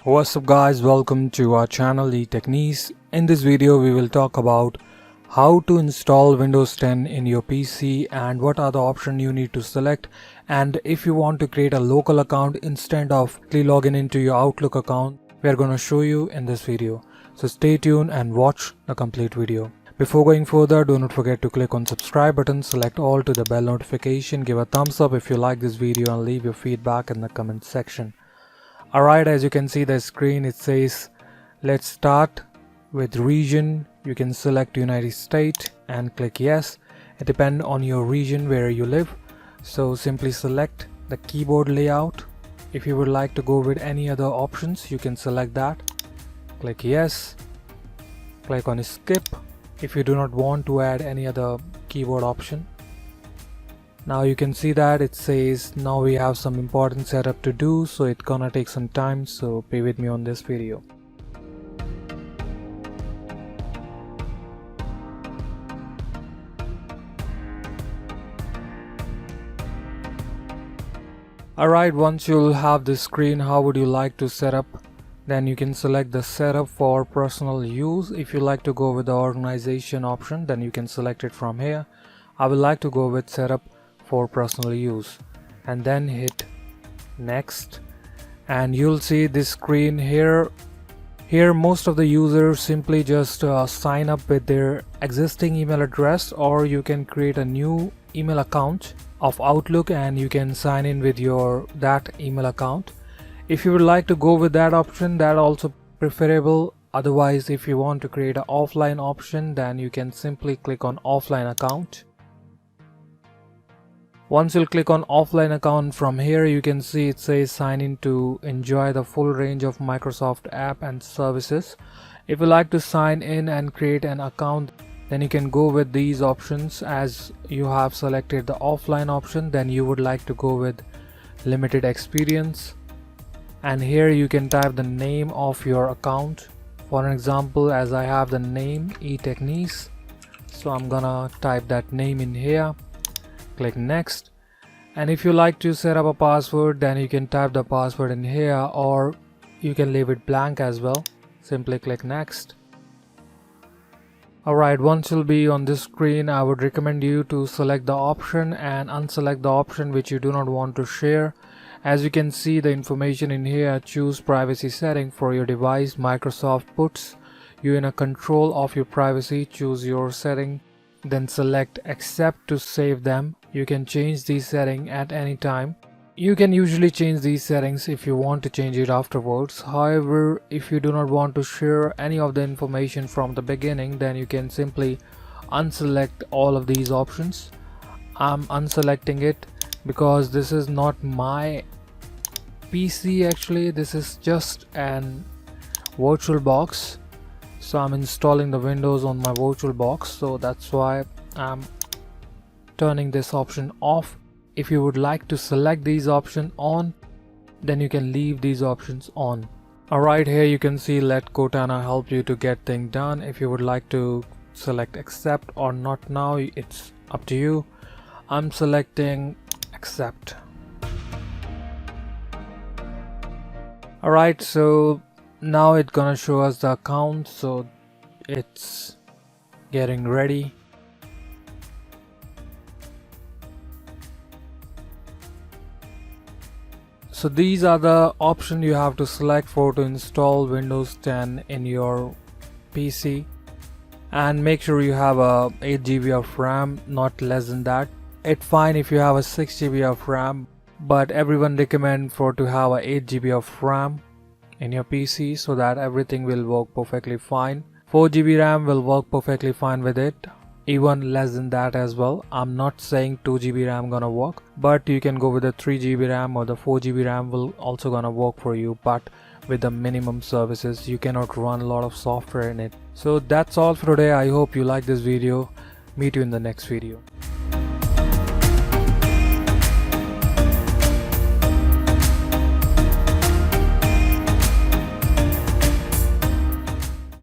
What's up guys, welcome to our channel eTechniz. In this video we will talk about how to install Windows 10 in your PC and what are the options you need to select, and if you want to create a local account instead of logging into your Outlook account, we are going to show you in this video. So stay tuned and watch the complete video. Before going further, do not forget to click on subscribe button, select all to the bell notification, give a thumbs up if you like this video and leave your feedback in the comment section. Alright, as you can see the screen, it says let's start with region. You can select United States and click yes. It depends on your region where you live, so simply select the keyboard layout. If you would like to go with any other options, you can select that, click yes, click on skip if you do not want to add any other keyboard option. Now you can see that it says now we have some important setup to do, so it's gonna take some time, so be with me on this video. Alright, once you'll have this screen, how would you like to set up? Then you can select the setup for personal use. If you like to go with the organization option, then you can select it from here. I would like to go with setup for personal use and then hit next, and you'll see this screen here. Most of the users simply just sign up with their existing email address, or you can create a new email account of Outlook and you can sign in with that email account. If you would like to go with that option, that also preferable. Otherwise, if you want to create an offline option, then you can simply click on offline account. Once you'll click on offline account, from here you can see it says sign in to enjoy the full range of Microsoft app and services. If you like to sign in and create an account, then you can go with these options. As you have selected the offline option, then you would like to go with limited experience, and here you can type the name of your account. For an example, as I have the name eTechniz, so I'm gonna type that name in here, click next. And if you like to set up a password, then you can type the password in here, or you can leave it blank as well. Simply click next. Alright, once you'll be on this screen, I would recommend you to select the option and unselect the option which you do not want to share. As you can see the information in here, choose privacy setting for your device. Microsoft puts you in a control of your privacy. Choose your setting, then select accept to save them. You can change these settings at any time. You can usually change these settings if you want to change it afterwards. However, if you do not want to share any of the information from the beginning, then you can simply unselect all of these options. I'm unselecting it because this is not my PC. Actually, this is just an virtual box, so I'm installing the Windows on my virtual box, so that's why I'm turning this option off. If you would like to select these options on, then you can leave these options on. Alright, here you can see let Cortana help you to get things done. If you would like to select accept or not now, it's up to you. I'm selecting accept. Alright, so now it's gonna show us the account, so it's getting ready. So these are the options you have to select for to install Windows 10 in your PC, and make sure you have a 8 GB of RAM, not less than that. It's fine if you have a 6 GB of RAM, but everyone recommend for to have a 8 GB of RAM in your PC so that everything will work perfectly fine. 4 GB RAM will work perfectly fine with it, even less than that as well. I'm not saying 2 GB RAM gonna work, but you can go with the 3 GB RAM or the 4 GB RAM will also gonna work for you, but with the minimum services. You cannot run a lot of software in it. So that's all for today. I hope you like this video. Meet you in the next video.